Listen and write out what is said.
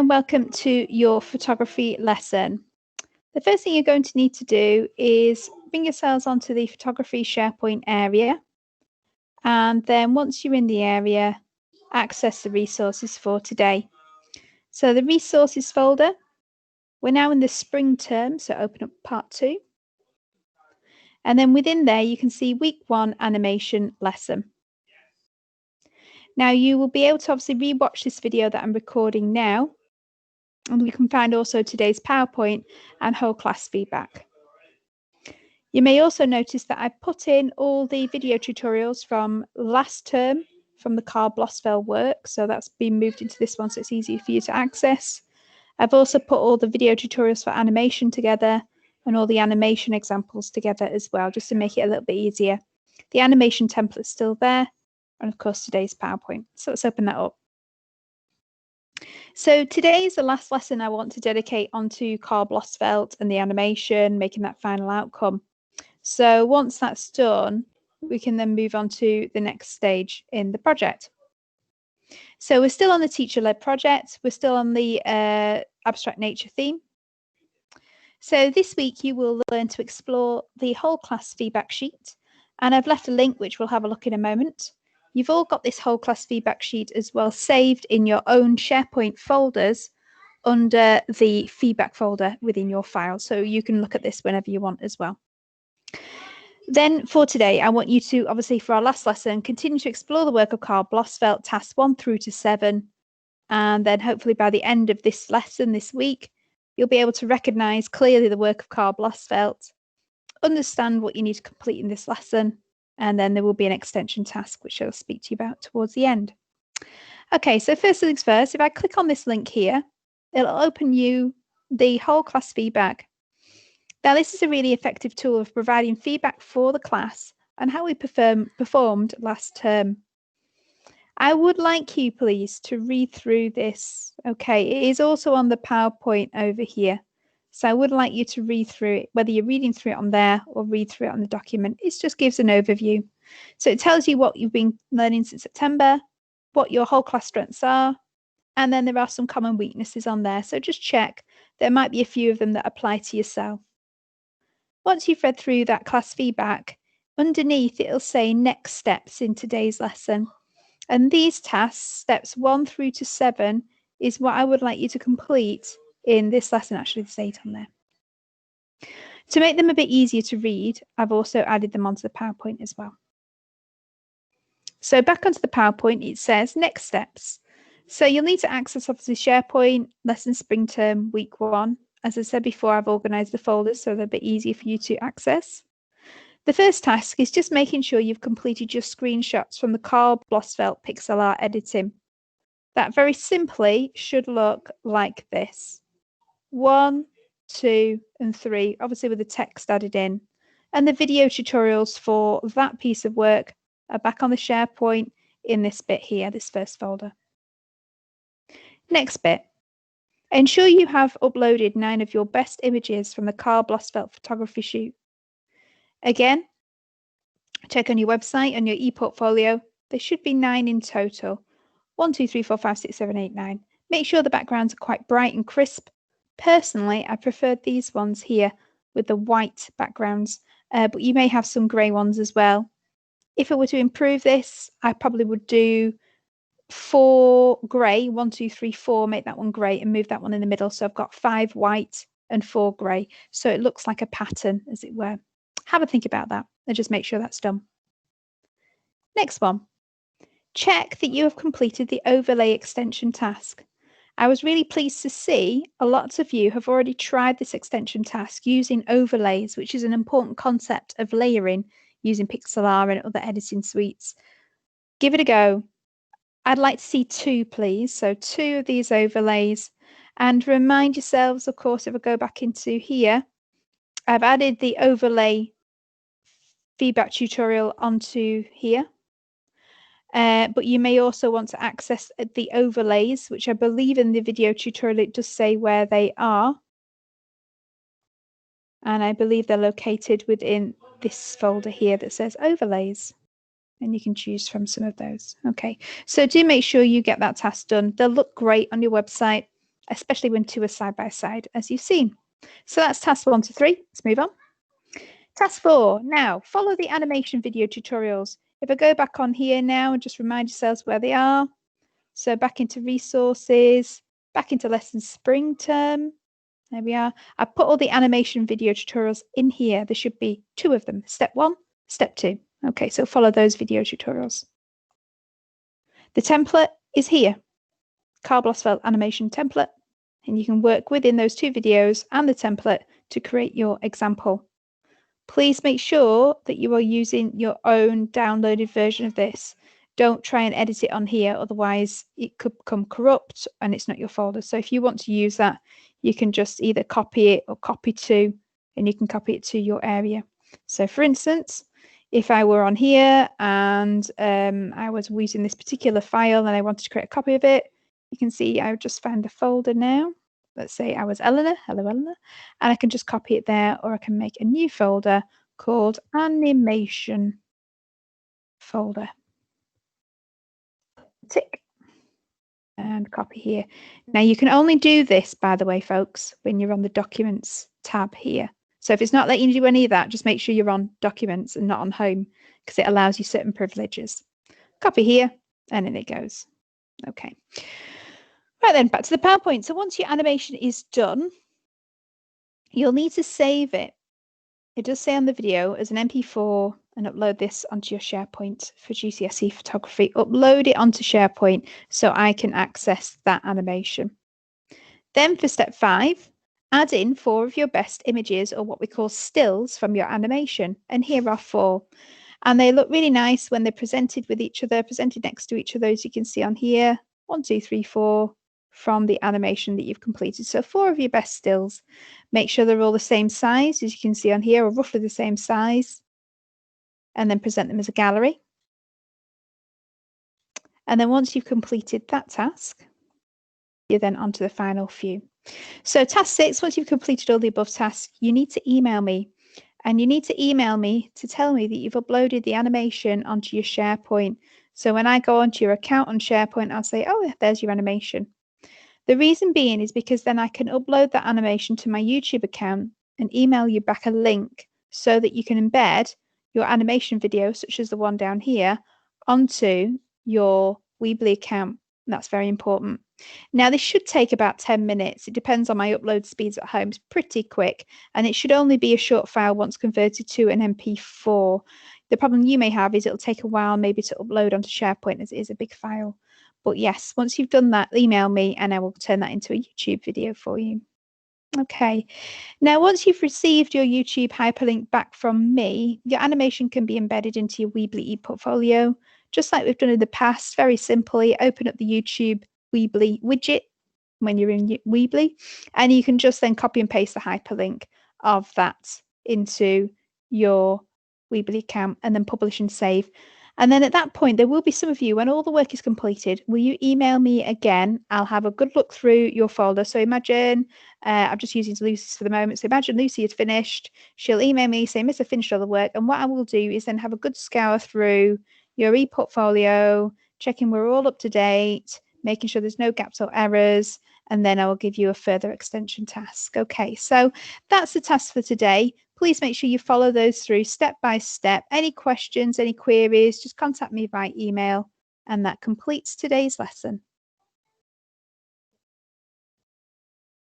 and welcome to your photography lesson. The first thing you're going to need to do is bring yourselves onto the photography SharePoint area, and then once you're in the area, access the resources for today. So the resources folder, we're now in the spring term, so open up part 2. And then within there, you can see week 1 animation lesson. Now you will be able to obviously rewatch this video that I'm recording now, and you can find also today's PowerPoint and whole class feedback. You may also notice that I put in all the video tutorials from last term from the Carl Blossfeld work, so that's been moved into this one so it's easier for you to access. I've also put all the video tutorials for animation together and all the animation examples together as well, just to make it a little bit easier. The animation template's still there, and of course today's PowerPoint. So let's open that up. So today is the last lesson I want to dedicate onto Carl Blossfeld and the animation, making that final outcome. So once that's done, we can then move on to the next stage in the project. So we're still on the teacher-led project. We're still on the abstract nature theme. So this week you will learn to explore the whole class feedback sheet. And I've left a link which we'll have a look in a moment. You've all got this whole class feedback sheet as well saved in your own SharePoint folders under the feedback folder within your file. So you can look at this whenever you want as well. Then for today, I want you to, obviously for our last lesson, continue to explore the work of Carl Blossfeld, tasks 1 through to 7. And then hopefully by the end of this lesson this week, you'll be able to recognise clearly the work of Carl Blossfeld, understand what you need to complete in this lesson, and then there will be an extension task which I'll speak to you about towards the end. Okay, so first things first, if I click on this link here, it'll open you the whole class feedback. Now this is a really effective tool of providing feedback for the class and how we performed last term. I would like you please to read through this. Okay, it is also on the PowerPoint over here. So I would like you to read through it, whether you're reading through it on there or read through it on the document. It just gives an overview. So it tells you what you've been learning since September, what your whole class strengths are, and then there are some common weaknesses on there. So just check. There might be a few of them that apply to yourself. Once you've read through that class feedback, underneath it'll say next steps in today's lesson. And these tasks, steps 1 through to 7, is what I would like you to complete in this lesson. Actually, there's 8 on there. To make them a bit easier to read, I've also added them onto the PowerPoint as well. So back onto the PowerPoint, it says next steps. So you'll need to access obviously SharePoint, lesson spring term, week 1. As I said before, I've organised the folders so they're a bit easier for you to access. The first task is just making sure you've completed your screenshots from the Carl Blossfeld pixel art editing. That very simply should look like this. 1, 2, and 3, obviously with the text added in. And the video tutorials for that piece of work are back on the SharePoint in this bit here, this first folder. Next bit. Ensure you have uploaded 9 of your best images from the Carl Blossfeld photography shoot. Again, check on your website, on your ePortfolio. There should be 9 in total. 1, 2, 3, 4, 5, 6, 7, 8, 9. Make sure the backgrounds are quite bright and crisp. Personally, I preferred these ones here with the white backgrounds, but you may have some grey ones as well. If I were to improve this, I probably would do 4 grey, 1, 2, 3, 4, make that one grey and move that one in the middle. So I've got 5 white and 4 grey. So it looks like a pattern, as it were. Have a think about that and just make sure that's done. Next one. Check that you have completed the overlay extension task. I was really pleased to see a lot of you have already tried this extension task using overlays, which is an important concept of layering using Pixlr and other editing suites. Give it a go. I'd like to see 2, please. So 2 of these overlays. And remind yourselves, of course, if I go back into here, I've added the overlay feedback tutorial onto here. But you may also want to access the overlays, which I believe in the video tutorial it does say where they are. And I believe they're located within this folder here that says overlays. And you can choose from some of those. Okay, so do make sure you get that task done. They'll look great on your website. especially when two are side by side, as you've seen. So that's task 1 to 3. Let's move on. Task 4. Now, follow the animation video tutorials. If I go back on here now and just remind yourselves where they are. So back into resources, back into lesson spring term. There we are. I put all the animation video tutorials in here. There should be 2 of them. Step 1, step 2. Okay, so follow those video tutorials. The template is here. Karl Blossfeldt animation template. And you can work within those 2 videos and the template to create your example. Please make sure that you are using your own downloaded version of this. Don't try and edit it on here, otherwise it could become corrupt and it's not your folder. So if you want to use that, you can just either copy it or copy to, and you can copy it to your area. So for instance, if I were on here and I was using this particular file and I wanted to create a copy of it, you can see I would just find the folder now. Let's say I was Eleanor, hello Eleanor, and I can just copy it there, or I can make a new folder called animation folder. Tick. And copy here. Now you can only do this, by the way, folks, when you're on the Documents tab here. So if it's not letting you do any of that, just make sure you're on Documents and not on Home, because it allows you certain privileges. Copy here, and in it goes. Okay. Right then, back to the PowerPoint. So once your animation is done, you'll need to save it. It does say on the video as an MP4 and upload this onto your SharePoint for GCSE photography. Upload it onto SharePoint so I can access that animation. Then for step 5, add in 4 of your best images, or what we call stills, from your animation. And here are 4. And they look really nice when they're presented with each other, presented next to each other, as you can see on here. 1, 2, 3, 4 from the animation that you've completed. So 4 of your best stills. Make sure they're all the same size, as you can see on here, or roughly the same size. And then present them as a gallery. And then once you've completed that task, you're then onto the final few. So task 6, once you've completed all the above tasks, you need to email me. And you need to email me to tell me that you've uploaded the animation onto your SharePoint. So when I go onto your account on SharePoint, I'll say, oh, there's your animation. The reason being is because then I can upload that animation to my YouTube account and email you back a link so that you can embed your animation video, such as the one down here, onto your Weebly account. And that's very important. Now, this should take about 10 minutes. It depends on my upload speeds at home. It's pretty quick, and it should only be a short file once converted to an MP4. The problem you may have is it'll take a while maybe to upload onto SharePoint, as it is a big file. But yes, once you've done that, email me and I will turn that into a YouTube video for you. Okay, now once you've received your YouTube hyperlink back from me, your animation can be embedded into your Weebly ePortfolio, just like we've done in the past. Very simply, open up the YouTube Weebly widget when you're in Weebly, and you can just then copy and paste the hyperlink of that into your Weebly account and then publish and save. And then at that point, there will be some of you, when all the work is completed, will you email me again? I'll have a good look through your folder. So imagine, I'm just using Lucy's for the moment. So imagine Lucy had finished. She'll email me, say, Miss, I finished all the work. And what I will do is then have a good scour through your ePortfolio, checking we're all up to date, making sure there's no gaps or errors, and then I will give you a further extension task. Okay, so that's the task for today. Please make sure you follow those through step by step. Any questions, any queries, just contact me by email, and that completes today's lesson.